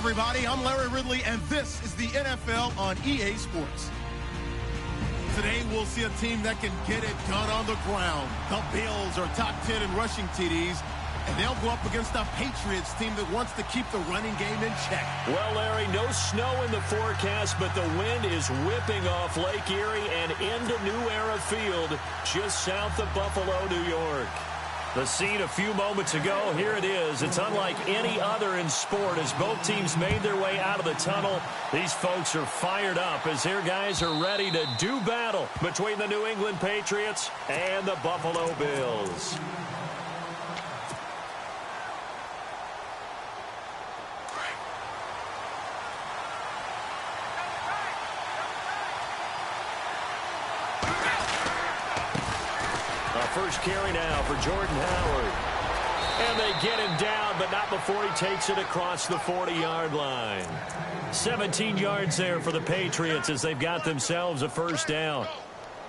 everybody. I'm Larry Ridley, and this is the NFL on EA Sports. Today, we'll see a team that can get it done on the ground. The Bills are top 10 in rushing TDs, and they'll go up against a Patriots team that wants to keep the running game in check. Well, Larry, no snow in the forecast, but the wind is whipping off Lake Erie and into New Era Field, just south of Buffalo, New York. The scene a few moments ago, here it is. It's unlike any other in sport as both teams made their way out of the tunnel. These folks are fired up as their guys are ready to do battle between the New England Patriots and the Buffalo Bills. First carry now for Jordan Howard. And they get him down, but not before he takes it across the 40-yard line. 17 yards there for the Patriots as they've got themselves a first down.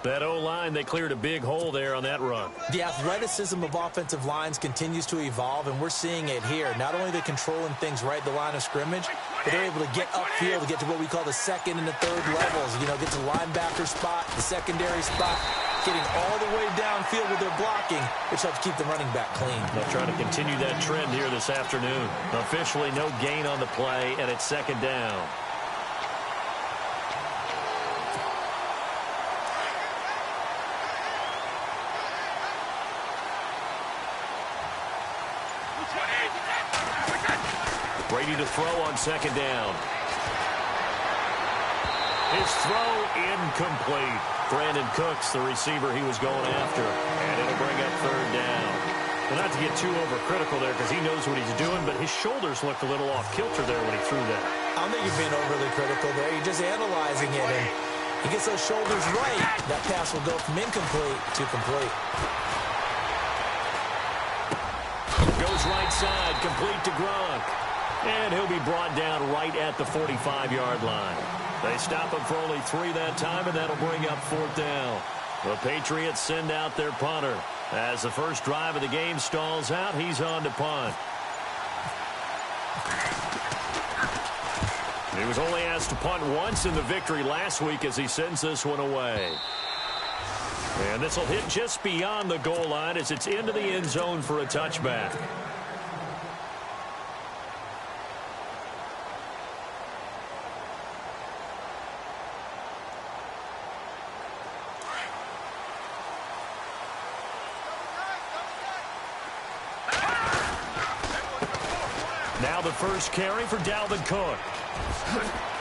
That O-line, they cleared a big hole there on that run. The athleticism of offensive lines continues to evolve, and we're seeing it here. Not only are they controlling things right at the line of scrimmage, but they're able to get upfield to get to what we call the second and the third levels. You know, get to the linebacker spot, the secondary spot, getting all the way downfield with their blocking, which helps keep the running back clean. They're trying to continue that trend here this afternoon. Officially no gain on the play, and it's second down. Brady to throw on second down. His throw incomplete. Brandon Cooks, the receiver he was going after. And it'll bring up third down. Well, not to get too overcritical there because he knows what he's doing, but his shoulders looked a little off kilter there when he threw that. I don't think you're being overly critical there. You're just analyzing it, and he gets those shoulders right. That pass will go from incomplete to complete. Goes right side, complete to Gronk. And he'll be brought down right at the 45-yard line. They stop him for only 3 that time, and that'll bring up fourth down. The Patriots send out their punter. As the first drive of the game stalls out, he's on to punt. He was only asked to punt once in the victory last week as he sends this one away. And this will hit just beyond the goal line as it's into the end zone for a touchback. Now the first carry for Dalvin Cook.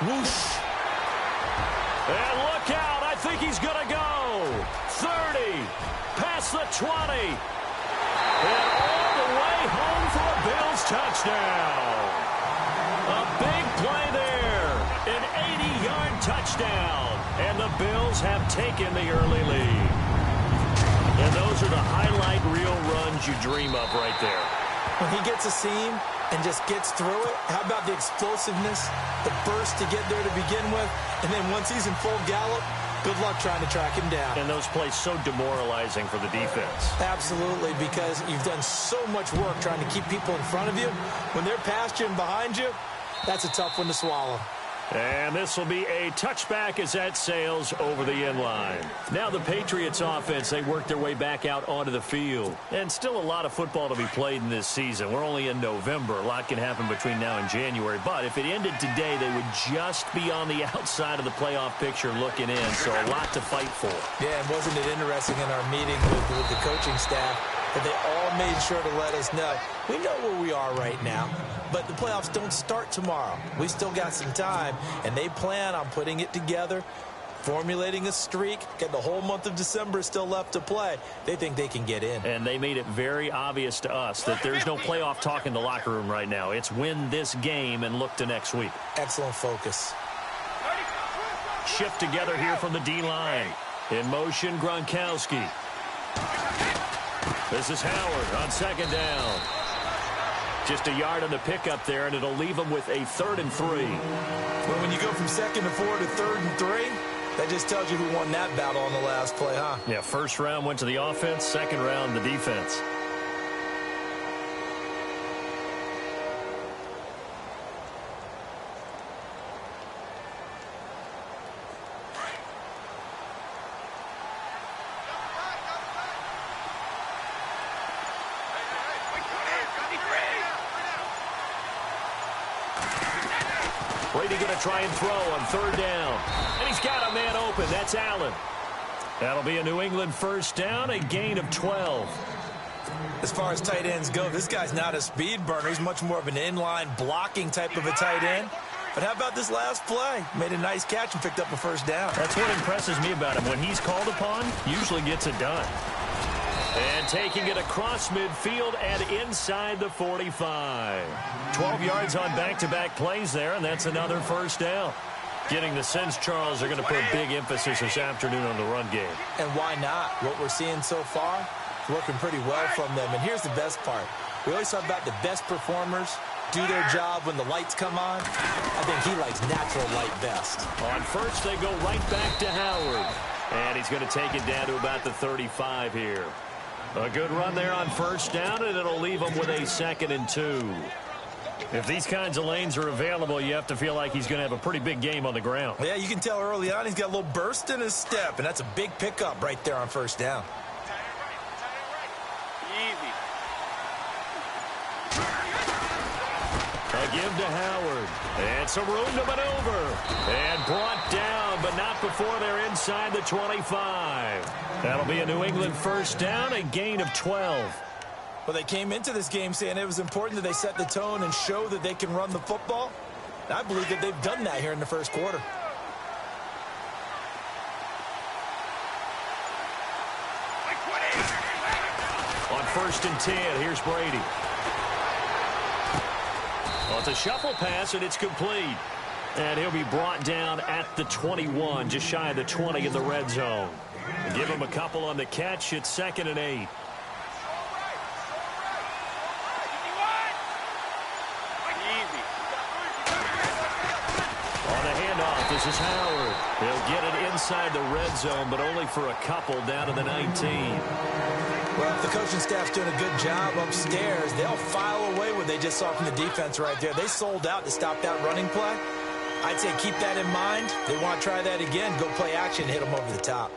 Whoosh. And look out. I think he's going to go. 30. Past the 20. And all the way home for a Bills touchdown. A big play there. An 80-yard touchdown. And the Bills have taken the early lead. And those are the highlight reel runs you dream of right there. When he gets a seam and just gets through it, how about the explosiveness, the burst to get there to begin with, and then once he's in full gallop, good luck trying to track him down. And those plays so demoralizing for the defense. Absolutely, because you've done so much work trying to keep people in front of you. When they're past you and behind you, that's a tough one to swallow. And this will be a touchback as that sails over the end line. Now the Patriots offense, they work their way back out onto the field. And still a lot of football to be played in this season. We're only in November. A lot can happen between now and January. But if it ended today, they would just be on the outside of the playoff picture looking in. So a lot to fight for. Yeah, and wasn't it interesting in our meeting with the coaching staff that they all made sure to let us know, we know where we are right now, but the playoffs don't start tomorrow. We still got some time, and they plan on putting it together, formulating a streak, getting the whole month of December still left to play. They think they can get in. And they made it very obvious to us that there's no playoff talk in the locker room right now. It's win this game and look to next week. Excellent focus. Shift together here from the D-line. In motion, Gronkowski. This is Howard on second down. Just a yard on the pickup there, and it'll leave them with a 3rd and 3. Well, when you go from 2nd and 4 to 3rd and 3, that just tells you who won that battle on the last play, huh? Yeah, first round went to the offense, second round the defense. Brady going to try and throw on third down. And he's got a man open. That's Allen. That'll be a New England first down, a gain of 12. As far as tight ends go, this guy's not a speed burner. He's much more of an inline blocking type of a tight end. But how about this last play? Made a nice catch and picked up a first down. That's what impresses me about him. When he's called upon, usually gets it done. And taking it across midfield and inside the 45. 12 yards on back-to-back plays there, and that's another first down. Getting the sense Charles are going to put big emphasis this afternoon on the run game. And why not? What we're seeing so far is working pretty well from them. And here's the best part. We always talk about the best performers do their job when the lights come on. I think he likes natural light best. On first, they go right back to Howard. And he's going to take it down to about the 35 here. A good run there on first down, and it'll leave him with a 2nd and 2. If these kinds of lanes are available, you have to feel like he's going to have a pretty big game on the ground. Yeah, you can tell early on he's got a little burst in his step, and that's a big pickup right there on first down. A give to Howard. And some room to maneuver. And brought down, but not before they're inside the 25. That'll be a New England first down, a gain of 12. Well, they came into this game saying it was important that they set the tone and show that they can run the football. And I believe that they've done that here in the first quarter. On 1st and 10, here's Brady. Well, it's a shuffle pass, and it's complete. And he'll be brought down at the 21, just shy of the 20 in the red zone. Give him a couple on the catch. It's 2nd and 8. On the handoff, this is Howard. He'll get it inside the red zone, but only for a couple down to the 19. Well, if the coaching staff's doing a good job upstairs, they'll file away what they just saw from the defense right there. They sold out to stop that running play. I'd say keep that in mind. They want to try that again. Go play action and hit them over the top.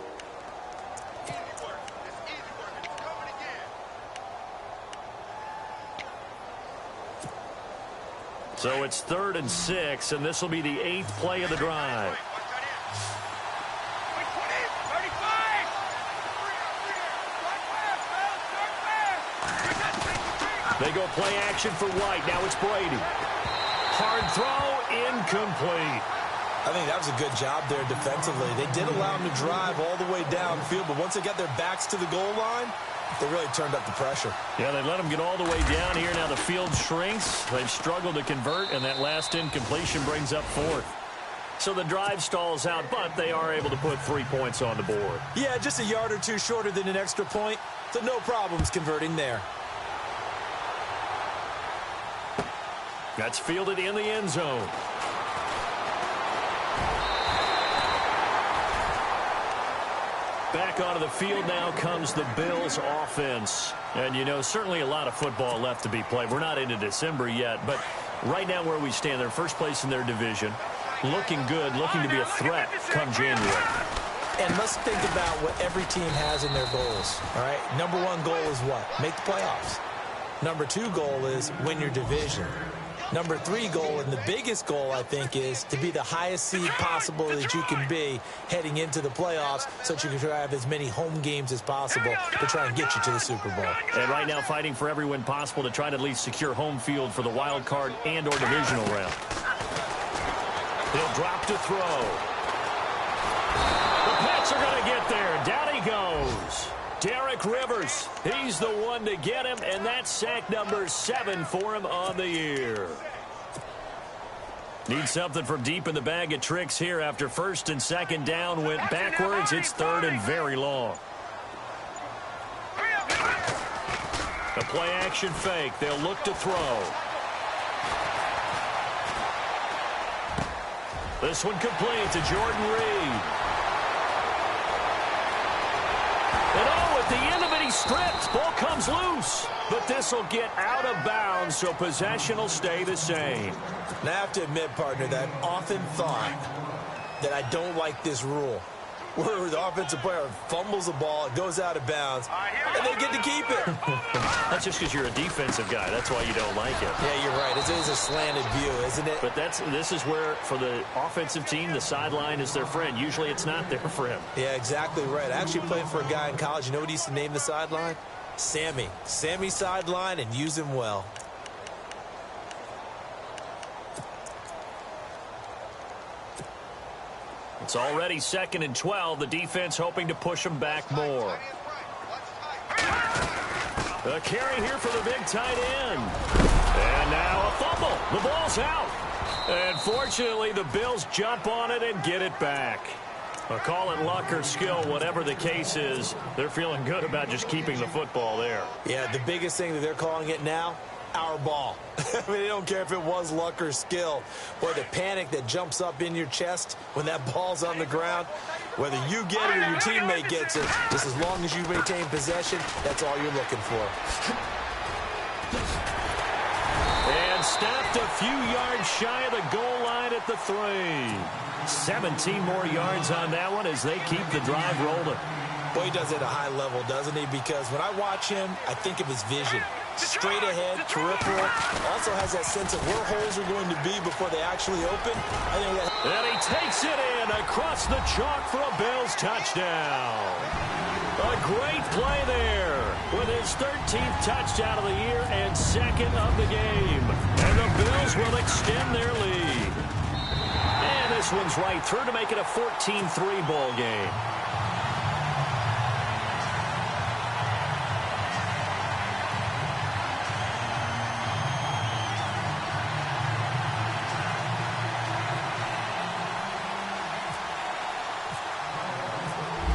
So it's 3rd and 6, and this will be the 8th play of the drive. They go play action for White. Now it's Brady. Hard throw, incomplete. I think that was a good job there defensively. They did allow him to drive all the way downfield, but once they got their backs to the goal line, they really turned up the pressure. Yeah, they let him get all the way down here. Now the field shrinks. They've struggled to convert, and that last incompletion brings up 4th. So the drive stalls out, but they are able to put 3 points on the board. Yeah, just a yard or two shorter than an extra point, so no problems converting there. That's fielded in the end zone. Back onto the field now comes the Bills offense. And, you know, certainly a lot of football left to be played. We're not into December yet, but right now where we stand, they're first place in their division. Looking good, looking to be a threat come January. And let's think about what every team has in their goals, all right? Number 1 goal is what? Make the playoffs. Number 2 goal is win your division. Number 3 goal, and the biggest goal, I think, is to be the highest seed possible that you can be heading into the playoffs so that you can try to have as many home games as possible to try and get you to the Super Bowl. And right now fighting for every win possible to try to at least secure home field for the wild card and or divisional round. He'll drop to throw. The Pats are going to get there. Down he goes. Derek Rivers, he's the one to get him, and that's sack number 7 for him on the year. Need something from deep in the bag of tricks here after 1st and 2nd down went backwards. It's 3rd and very long. A play action fake. They'll look to throw. This one complete to Jordan Reed. And at the end of it, he's stripped. Ball comes loose. But this will get out of bounds, so possession will stay the same. And I have to admit, partner, that I've often thought that I don't like this rule. where the offensive player fumbles the ball, it goes out of bounds, and they get to keep it. That's just because you're a defensive guy. That's why you don't like it. Yeah, you're right. It is a slanted view, isn't it? But this is where, for the offensive team, the sideline is their friend. Usually it's not there for him. Yeah, exactly right. I actually played for a guy in college. You know what he used to name the sideline? Sammy. Sammy sideline, and use him well. It's already 2nd and 12. The defense hoping to push them back more. A carry here for the big tight end. And now a fumble. The ball's out. And fortunately, the Bills jump on it and get it back. Call it luck or skill, whatever the case is. They're feeling good about just keeping the football there. Yeah, the biggest thing that they're calling it now, our ball. I mean, they don't care if it was luck or skill, or the panic that jumps up in your chest when that ball's on the ground. Whether you get it or your teammate gets it, just as long as you maintain possession, that's all you're looking for. And stopped a few yards shy of the goal line at the 3. 17 more yards on that one as they keep the drive rolling. Boy, he does it at a high level, doesn't he? Because when I watch him, I think of his vision. Straight ahead, peripheral. Also has that sense of where holes are going to be before they actually open. And he takes it in across the chalk for a Bills touchdown. A great play there with his 13th touchdown of the year and 2nd of the game. And the Bills will extend their lead. And this one's right through to make it a 14-3 ball game.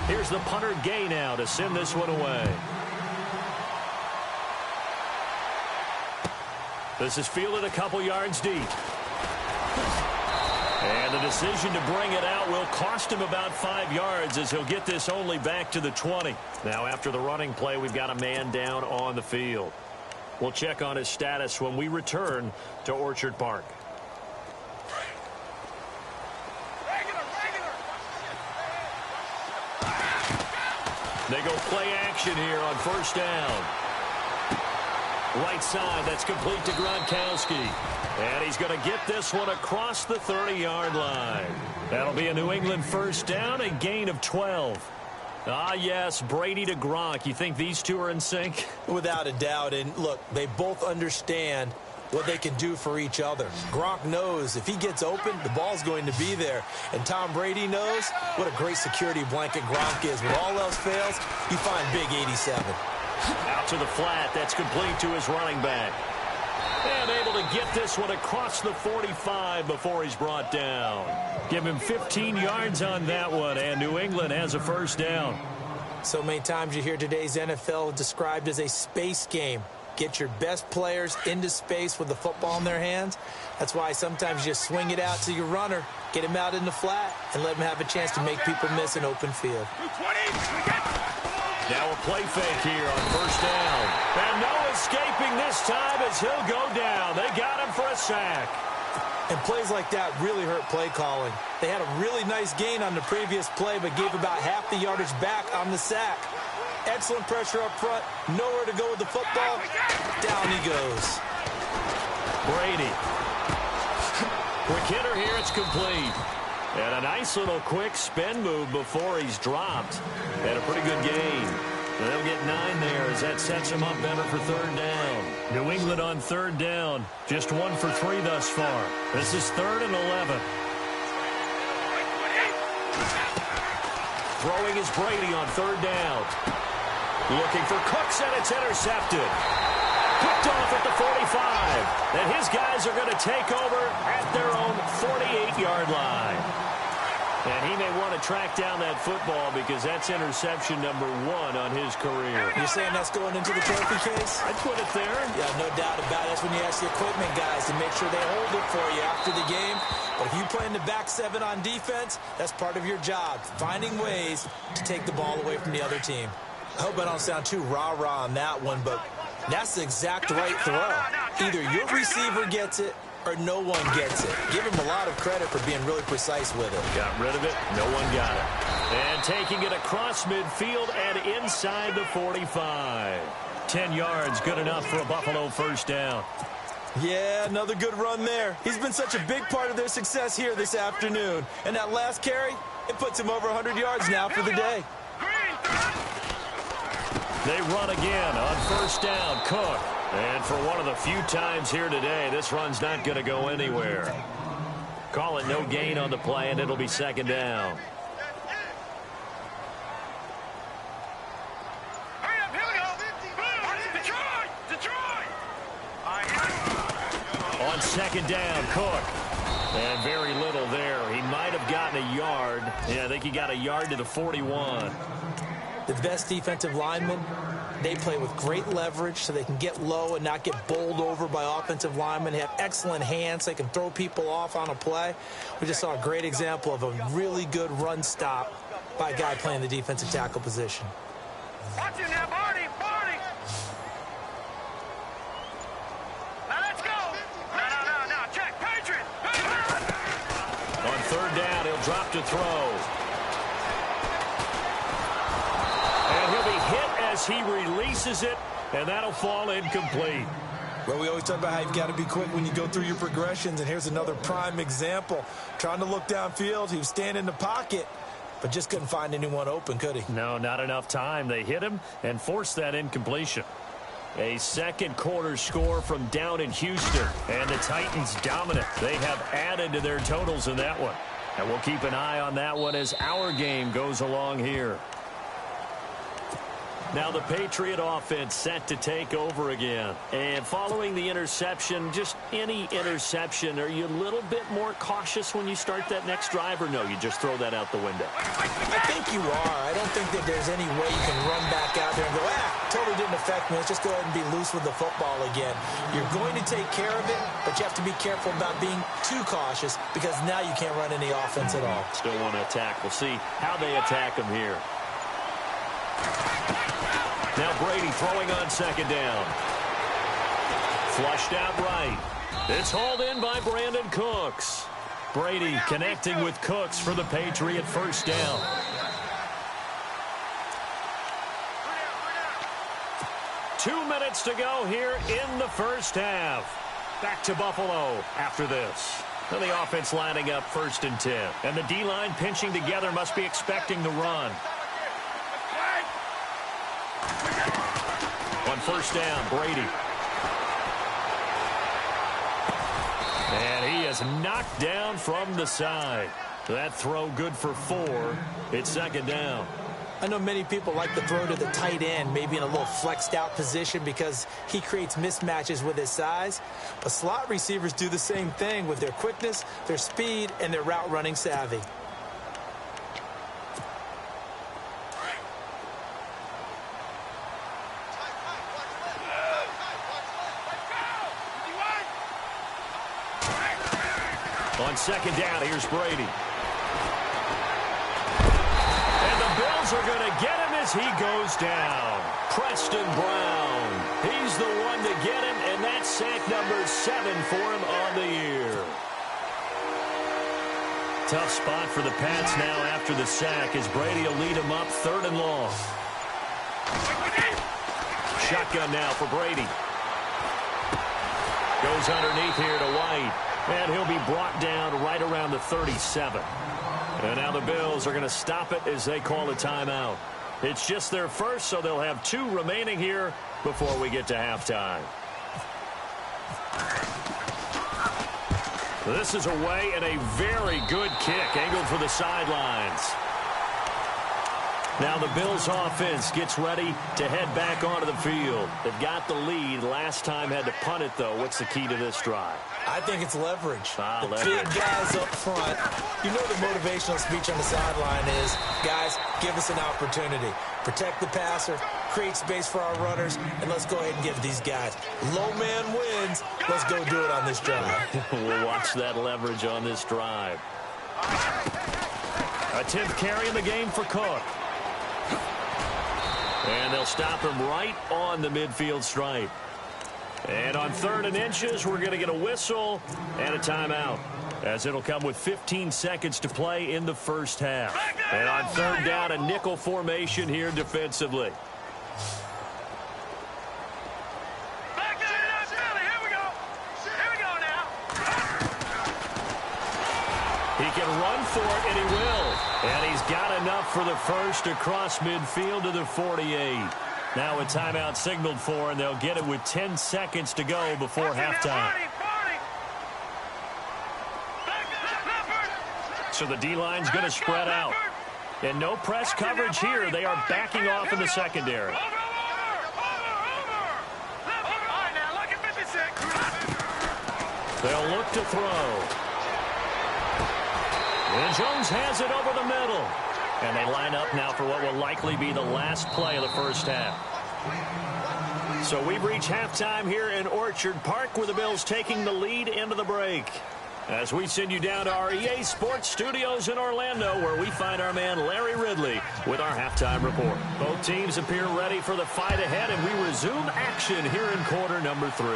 Here's the punter Gay now to send this one away. This is fielded a couple yards deep. And the decision to bring it out will cost him about 5 yards as he'll get this only back to the 20. Now after the running play, we've got a man down on the field. We'll check on his status when we return to Orchard Park. They go play action here on 1st down. Right side, that's complete to Gronkowski. And he's going to get this one across the 30-yard line. That'll be a New England 1st down, a gain of 12. Ah, yes, Brady to Gronk. You think these two are in sync? Without a doubt. And look, they both understand what they can do for each other. Gronk knows if he gets open, the ball's going to be there. And Tom Brady knows what a great security blanket Gronk is. When all else fails, you find Big 87. Out to the flat. That's complete to his running back. And able to get this one across the 45 before he's brought down. Give him 15 yards on that one, and New England has a 1st down. So many times you hear today's NFL described as a space game. Get your best players into space with the football in their hands. That's why sometimes you just swing it out to your runner, get him out in the flat, and let him have a chance to make people miss an open field. Now a play fake here on 1st down. And no escaping this time as he'll go down. They got him for a sack. And plays like that really hurt play calling. They had a really nice gain on the previous play, but gave about half the yardage back on the sack. Excellent pressure up front. Nowhere to go with the football. Down he goes. Brady. Quick hitter here. It's complete. And a nice little quick spin move before he's dropped. And a pretty good gain. And they'll get 9 there as that sets him up better for 3rd down. New England on 3rd down. Just 1 for 3 thus far. This is 3rd and 11. Throwing is Brady on 3rd down. Looking for Cooks, and it's intercepted. Picked off at the 45. And his guys are going to take over at their own 48-yard line. And he may want to track down that football because that's interception number 1 on his career. You're saying that's going into the trophy case? I'd put it there. Yeah, no doubt about it. That's when you ask the equipment guys to make sure they hold it for you after the game. But if you play in the back 7 on defense, that's part of your job, finding ways to take the ball away from the other team. I hope I don't sound too rah-rah on that one, but that's the exact right throw. Either your receiver gets it or no one gets it. Give him a lot of credit for being really precise with it. Got rid of it. No one got it. And taking it across midfield and inside the 45. 10 yards, good enough for a Buffalo first down. Yeah, another good run there. He's been such a big part of their success here this afternoon. And that last carry, it puts him over 100 yards now for the day. They run again on first down, Cook. And for one of the few times here today, this run's not going to go anywhere. Call it no gain on the play, and it'll be second down. On second down, Cook. And very little there. He might have gotten a yard. Yeah, I think he got a yard to the 41. The best defensive linemen, they play with great leverage so they can get low and not get bowled over by offensive linemen. They have excellent hands. They can throw people off on a play. We just saw a great example of a really good run stop by a guy playing the defensive tackle position. Watch him now, Barney! Barney! Now let's go! No, check! Patriot! On third down, he'll drop to throw. And he'll be hit as he releases it, and that'll fall incomplete. Well, we always talk about how you've got to be quick when you go through your progressions, and here's another prime example. Trying to look downfield, he was standing in the pocket, but just couldn't find anyone open, could he? No, not enough time. They hit him and forced that incompletion. A second quarter score from down in Houston, and the Titans dominant. They have added to their totals in that one. And we'll keep an eye on that one as our game goes along here. Now the Patriot offense set to take over again. And following the interception, just any interception, are you a little bit more cautious when you start that next drive, or no, you just throw that out the window? I think you are. I don't think that there's any way you can run back out there and go, totally didn't affect me. Let's just go ahead and be loose with the football again. You're going to take care of it, but you have to be careful about being too cautious because now you can't run any offense at all. Still want to attack. We'll see how they attack them here. Now Brady throwing on second down. Flushed out right. It's hauled in by Brandon Cooks. Brady connecting with Cooks for the Patriot first down. Two minutes to go here in the first half. Back to Buffalo after this. And the offense lining up first and 10. And the D-line pinching together, must be expecting the run. On first down, Brady. And he is knocked down from the side. That throw good for 4. It's second down. I know many people like to throw to the tight end, maybe in a little flexed out position because he creates mismatches with his size. But slot receivers do the same thing with their quickness, their speed, and their route running savvy. On second down, here's Brady. And the Bills are going to get him as he goes down. Preston Brown. He's the one to get him, and that's sack number 7 for him on the year. Tough spot for the Pats now after the sack as Brady will lead him up 3rd and long. Shotgun now for Brady. Goes underneath here to White. And he'll be brought down right around the 37. And now the Bills are going to stop it as they call a timeout. It's just their first, so they'll have 2 remaining here before we get to halftime. This is away and a very good kick angled for the sidelines. Now the Bills offense gets ready to head back onto the field. They've got the lead. Last time had to punt it, though. What's the key to this drive? I think it's leverage. The Leverage. big guys up front. You know the motivational speech on the sideline is, guys, give us an opportunity. Protect the passer, create space for our runners, and let's go ahead and give these guys. Low man wins. Let's go do it on this drive. We'll watch that leverage on this drive. A 10th carry in the game for Cook. And they'll stop him right on the midfield stripe. And on 3rd and inches, we're going to get a whistle and a timeout. as it'll come with 15 seconds to play in the first half. And on third down, a nickel formation here defensively. He can run for it, and he will. And he's got enough for the first across midfield to the 48. Now a timeout signaled for, and they'll get it with 10 seconds to go before halftime. So the D-line's going to spread out. And no press coverage here. They are backing off in the secondary. They'll look to throw. And Jones has it over the middle. And they line up now for what will likely be the last play of the first half. So we've reached halftime here in Orchard Park, where the Bills taking the lead into the break. As we send you down to our EA Sports Studios in Orlando, where we find our man Larry Ridley with our halftime report. Both teams appear ready for the fight ahead, and we resume action here in quarter number 3.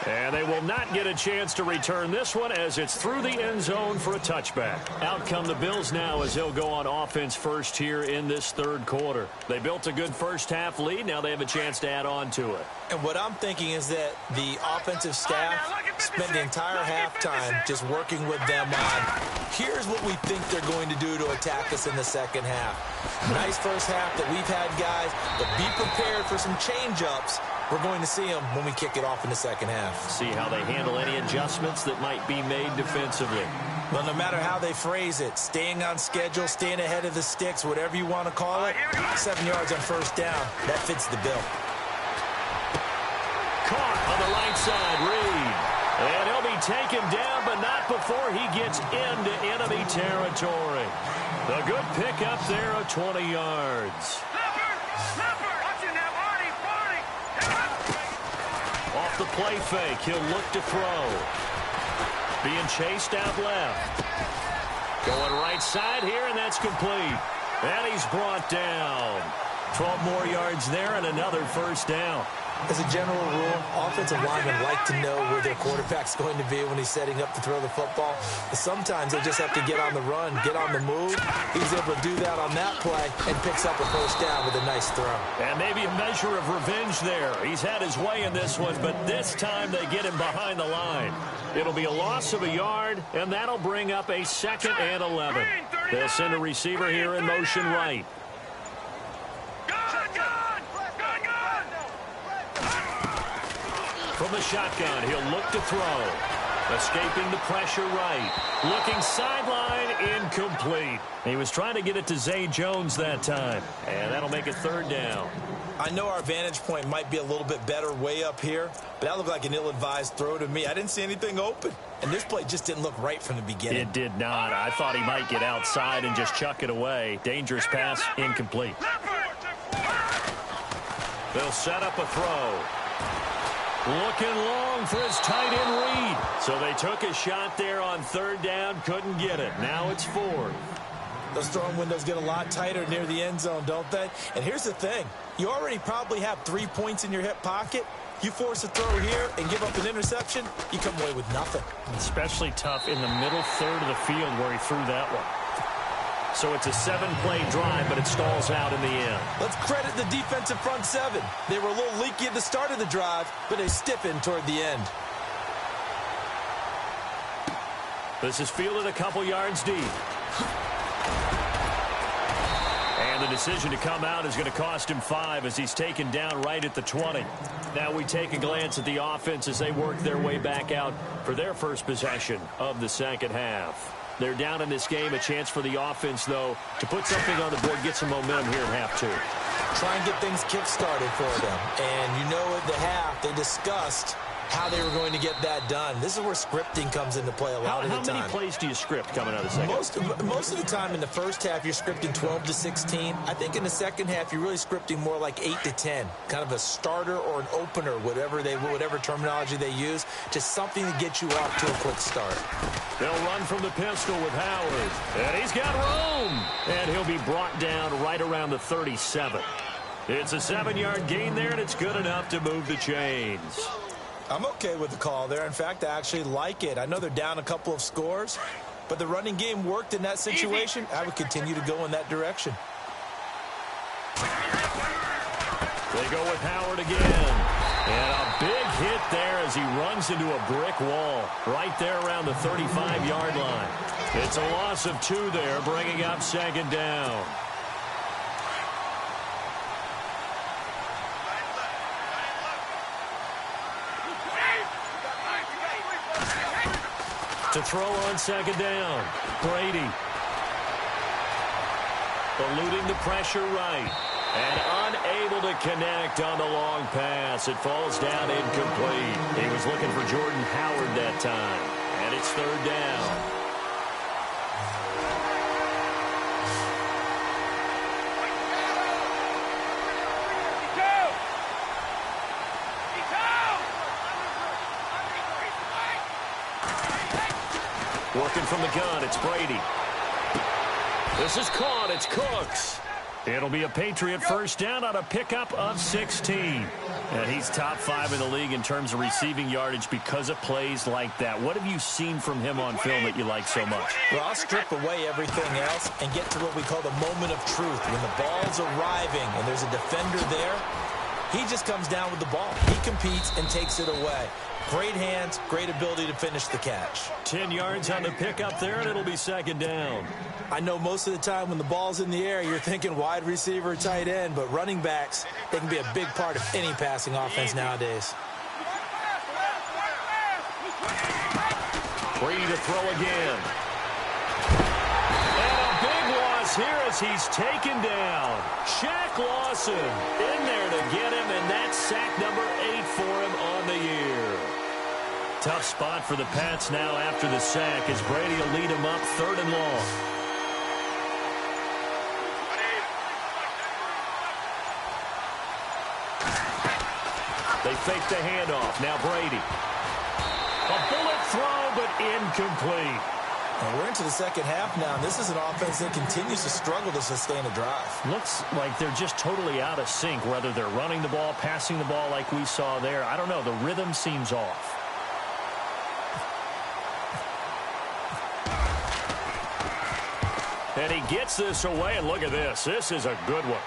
And they will not get a chance to return this one, as it's through the end zone for a touchback. Out come the Bills now, as they'll go on offense first here in this third quarter. They built a good first half lead. Now they have a chance to add on to it. And what I'm thinking is that the offensive staff spent the entire halftime just working with them on, here's what we think they're going to do to attack us in the second half. Nice first half that we've had, guys, but be prepared for some change-ups. We're going to see them when we kick it off in the second half. See how they handle any adjustments that might be made defensively. Well, no matter how they phrase it, staying on schedule, staying ahead of the sticks, whatever you want to call it, 7 yards on first down, that fits the bill. Caught on the right side, Reed. And he'll be taken down, but not before he gets into enemy territory. The good pickup there of 20 yards. Off the play fake, he'll look to throw. Being chased out left. Going right side here, and that's complete. And he's brought down. 12 more yards there and another first down. As a general rule, offensive linemen like to know where their quarterback's going to be when he's setting up to throw the football. But sometimes they just have to get on the run, get on the move. He's able to do that on that play and picks up a first down with a nice throw. And maybe a measure of revenge there. He's had his way in this one, but this time they get him behind the line. It'll be a loss of a yard, and that'll bring up a 2nd and 11. They'll send a receiver here in motion right. From the shotgun, he'll look to throw. Escaping the pressure right. Looking sideline, incomplete. He was trying to get it to Zay Jones that time. And that'll make it 3rd down. I know our vantage point might be a little bit better way up here, but that looked like an ill-advised throw to me. I didn't see anything open. And this play just didn't look right from the beginning. It did not. I thought he might get outside and just chuck it away. Dangerous pass, incomplete. They'll set up a throw. Looking long for his tight end Reed. So they took a shot there on 3rd down, couldn't get it. Now it's 4th. Those throwing windows get a lot tighter near the end zone, don't they? And here's the thing. You already probably have 3 points in your hip pocket. You force a throw here and give up an interception, you come away with nothing. Especially tough in the middle third of the field where he threw that one. So it's a 7-play drive, but it stalls out in the end. Let's credit the defensive front 7. They were a little leaky at the start of the drive, but they stiffened toward the end. This is fielded a couple yards deep. And the decision to come out is going to cost him 5 as he's taken down right at the 20. Now we take a glance at the offense as they work their way back out for their first possession of the second half. They're down in this game. A chance for the offense, though, to put something on the board, get some momentum here in half 2. Try and get things kick-started for them. And you know at the half, they discussed how they were going to get that done. This is where scripting comes into play a lot of the time. How many plays do you script coming out of the second? Most of the time in the first half, you're scripting 12 to 16. I think in the second half, you're really scripting more like 8 to 10. Kind of a starter or an opener, whatever terminology they use. Just something to get you off to a quick start. They'll run from the pistol with Howard. And he's got room. And he'll be brought down right around the 37. It's a 7-yard gain there, and it's good enough to move the chains. I'm okay with the call there. In fact, I actually like it. I know they're down a couple of scores, but the running game worked in that situation. I would continue to go in that direction. They go with Howard again. And a big hit there as he runs into a brick wall right there around the 35-yard line. It's a loss of 2 there, bringing up second down. To throw on second down, Brady. Eluding the pressure right. And unable to connect on the long pass. It falls down incomplete. He was looking for Jordan Howard that time. And it's third down. Working from the gun, it's Brady. This is caught, it's Cooks. It'll be a Patriot first down on a pickup of 16. And he's top 5 in the league in terms of receiving yardage because of plays like that. What have you seen from him on film that you like so much? Well, I'll strip away everything else and get to what we call the moment of truth. When the ball's arriving and there's a defender there, he just comes down with the ball. He competes and takes it away. Great hands, great ability to finish the catch. 10 yards on the pickup there, and it'll be second down. I know most of the time when the ball's in the air, you're thinking wide receiver, tight end, but running backs, they can be a big part of any passing offense nowadays. Brady to throw again. And a big loss here as he's taken down. Shaq Lawson in there to get him, and that's sack number 8 for him on the year. Tough spot for the Pats now after the sack as Brady will lead him up 3rd and long. They fake the handoff. Now Brady. A bullet throw, but incomplete. And we're into the second half now, and this is an offense that continues to struggle to sustain a drive. Looks like they're just totally out of sync, whether they're running the ball, passing the ball like we saw there. I don't know. The rhythm seems off. And he gets this away, and look at this. This is a good one.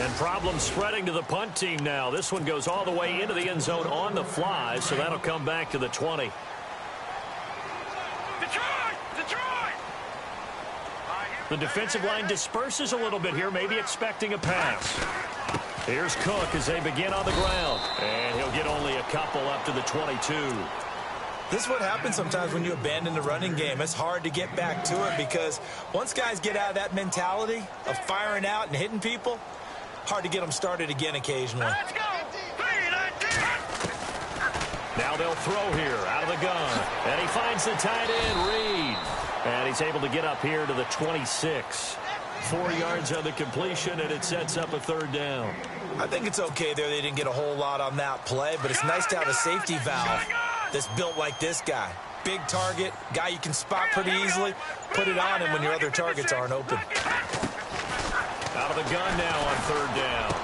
And problems spreading to the punt team now. This one goes all the way into the end zone on the fly, so that'll come back to the 20. The defensive line disperses a little bit here, maybe expecting a pass. Here's Cook as they begin on the ground. And he'll get only a couple up to the 22. This is what happens sometimes when you abandon the running game. It's hard to get back to it because once guys get out of that mentality of firing out and hitting people, hard to get them started again occasionally. Let's go. Now they'll throw here out of the gun. And he finds the tight end, Reed. And he's able to get up here to the 26. 4 yards on the completion, and it sets up a 3rd down. I think it's okay there. They didn't get a whole lot on that play, but it's nice to have a safety valve that's built like this guy. Big target, guy you can spot pretty easily. Put it on him when your other targets aren't open. Out of the gun now on 3rd down.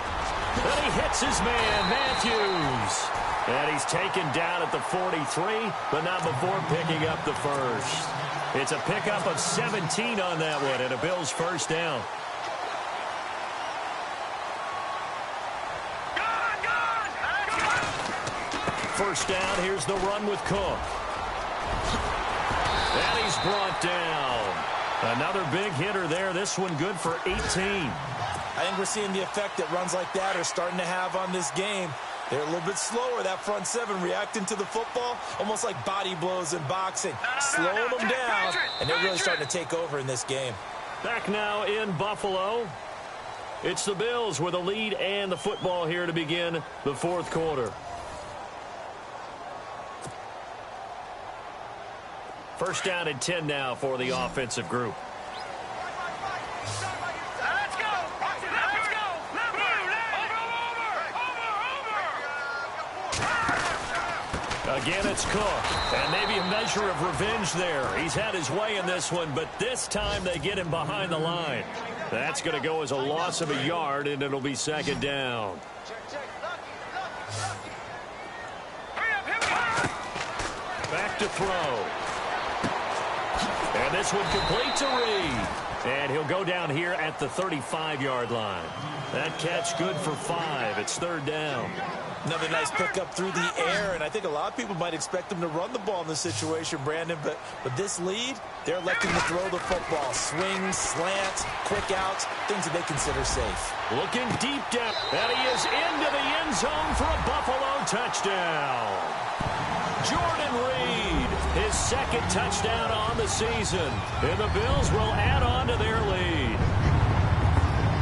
Then he hits his man, Matthews. And he's taken down at the 43, but not before picking up the first. It's a pickup of 17 on that one, and a Bills first down. First down, here's the run with Cook. And he's brought down. Another big hitter there. This one good for 18. I think we're seeing the effect that runs like that are starting to have on this game. They're a little bit slower, that front 7, reacting to the football, almost like body blows in boxing. Slowing them down, and they're really starting to take over in this game. Back now in Buffalo. It's the Bills with a lead and the football here to begin the 4th quarter. First down and 10 now for the offensive group. Again, it's Cook, and maybe a measure of revenge there. He's had his way in this one, but this time they get him behind the line. That's going to go as a loss of a yard, and it'll be second down. Back to throw. And this one complete to Reed. And he'll go down here at the 35-yard line. That catch good for 5. It's third down. Another nice pickup through the air, and I think a lot of people might expect them to run the ball in this situation, Brandon, but with this lead, they're electing to throw the football. Swings, slants, quick outs, things that they consider safe. Looking deep down, and he is into the end zone for a Buffalo touchdown. Jordan Reed, his second touchdown on the season, and the Bills will add on to their lead.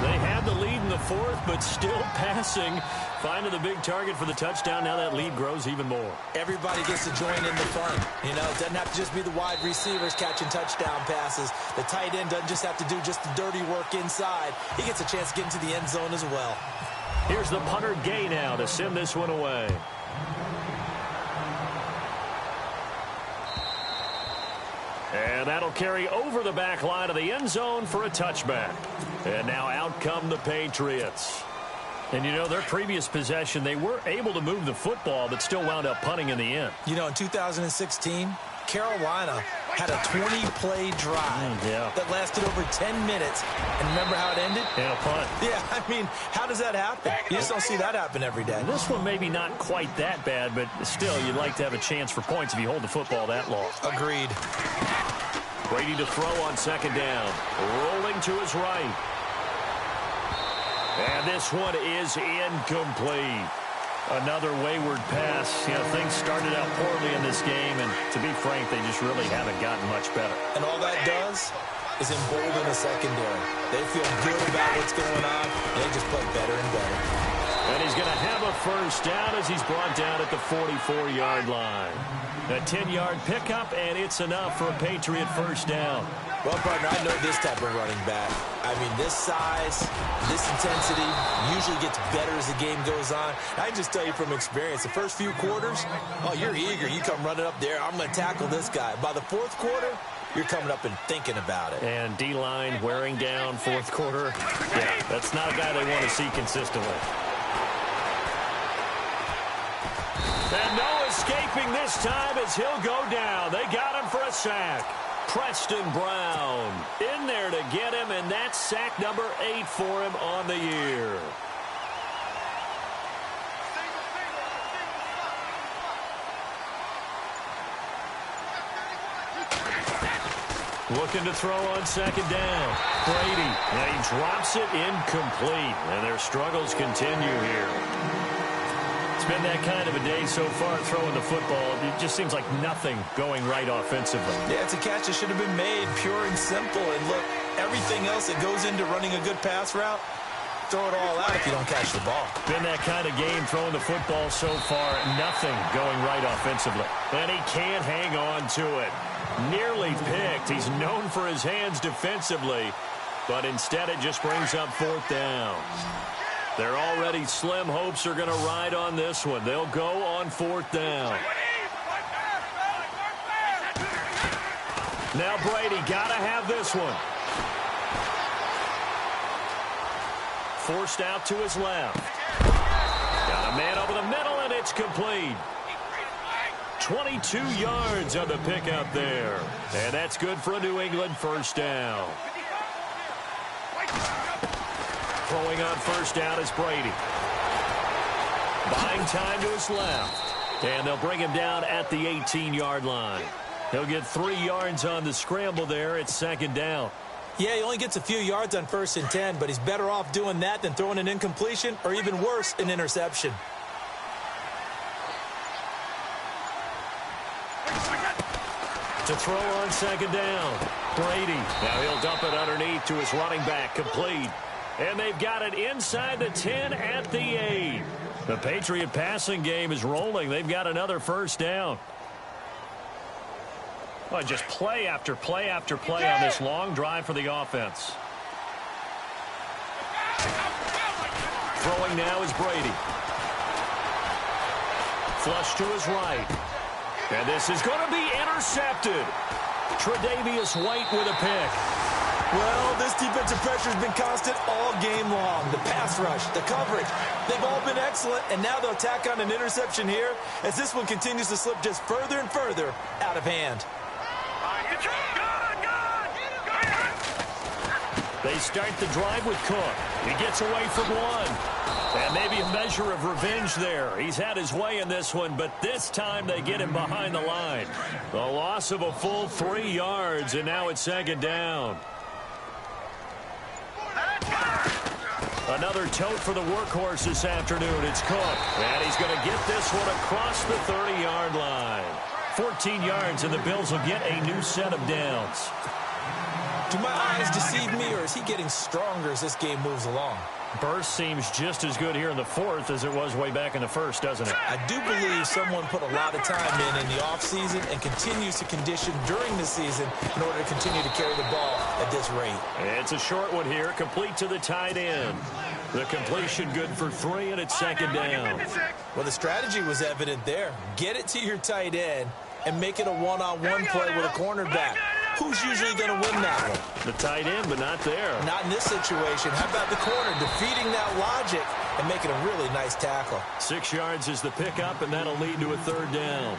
They had the lead in the fourth, but still passing. Finding the big target for the touchdown. Now that lead grows even more. Everybody gets to join in the fun. You know, it doesn't have to just be the wide receivers catching touchdown passes. The tight end doesn't just have to do just the dirty work inside. He gets a chance to get into the end zone as well. Here's the punter Gay now to send this one away. And that'll carry over the back line of the end zone for a touchback. And now out come the Patriots. And, you know, their previous possession, they were able to move the football, but still wound up punting in the end. You know, in 2016, Carolina had a 20-play drive that lasted over 10 minutes. And remember how it ended? And a punt. Yeah, I mean, how does that happen? You just don't see that happen every day. This one maybe not quite that bad, but still, you'd like to have a chance for points if you hold the football that long. Agreed. Brady to throw on second down. Rolling to his right. And this one is incomplete. Another wayward pass. You know, things started out poorly in this game, and to be frank, they just really haven't gotten much better. And all that does is embolden the secondary. They feel good about what's going on, and they just play better and better. And he's going to have a first down as he's brought down at the 44-yard line. A 10-yard pickup, and it's enough for a Patriot first down. Well, partner, I know this type of running back. I mean, this size, this intensity usually gets better as the game goes on. I can just tell you from experience, the first few quarters, oh, you're eager. You come running up there, I'm going to tackle this guy. By the fourth quarter, you're coming up and thinking about it. And D-line wearing down fourth quarter. Yeah, that's not a guy they want to see consistently. And no escaping this time as he'll go down. They got him for a sack. Preston Brown in there to get him, and that's sack number 8 for him on the year. Looking to throw on second down. Brady, and he drops it incomplete, and their struggles continue here. It's been that kind of a day so far throwing the football. It just seems like nothing going right offensively. Yeah, it's a catch that should have been made, pure and simple. And look, everything else that goes into running a good pass route, throw it all out if you don't catch the ball. Been that kind of game throwing the football so far. Nothing going right offensively. And he can't hang on to it. Nearly picked. He's known for his hands defensively, but instead it just brings up fourth down. Their already slim hopes are going to ride on this one. They'll go on fourth down. Now Brady got to have this one. Forced out to his left. Got a man over the middle, and it's complete. 22 yards on the pickup there. And that's good for a New England first down. Throwing on first down is Brady. Buying time to his left. And they'll bring him down at the 18-yard line. He'll get 3 yards on the scramble there. It's second down. Yeah, he only gets a few yards on 1st and 10, but he's better off doing that than throwing an incompletion or even worse, an interception. To throw on second down. Brady. Now he'll dump it underneath to his running back. Complete. And they've got it inside the 10 at the 8. The Patriot passing game is rolling. They've got another first down. Well, just play after play after play on this long drive for the offense. Throwing now is Brady. Flush to his right. And this is going to be intercepted. Tre'Davious White with a pick. Well, this defensive pressure pressure's been constant all game long. The pass rush, the coverage, they've all been excellent, and now they'll tack on an interception here as this one continues to slip just further and further out of hand. They start the drive with Cook. He gets away from one. And maybe a measure of revenge there. He's had his way in this one, but this time they get him behind the line. The loss of a full 3 yards, and now it's second down. Another tote for the workhorse this afternoon. It's Cook. And he's going to get this one across the 30-yard line. 14 yards, and the Bills will get a new set of downs. Do my eyes deceive me, or is he getting stronger as this game moves along? Burst seems just as good here in the fourth as it was way back in the first, doesn't it? I do believe someone put a lot of time in the offseason and continues to condition during the season in order to continue to carry the ball at this rate. It's a short one here, complete to the tight end. The completion good for 3, and it's second down. Well, the strategy was evident there. Get it to your tight end and make it a one-on-one play with a cornerback. Who's usually going to win that one? The tight end, but not there. Not in this situation. How about the corner defeating that logic and making a really nice tackle? 6 yards is the pickup, and that'll lead to a third down.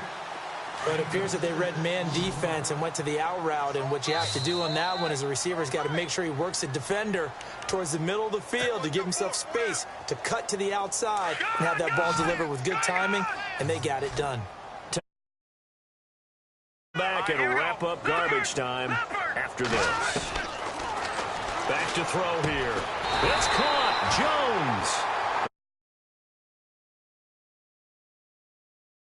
But it appears that they read man defense and went to the out route, and what you have to do on that one is the receiver's got to make sure he works the defender towards the middle of the field to give himself space to cut to the outside and have that ball delivered with good timing, and they got it done. Back and wrap up garbage time after this. Back to throw here. It's Cook.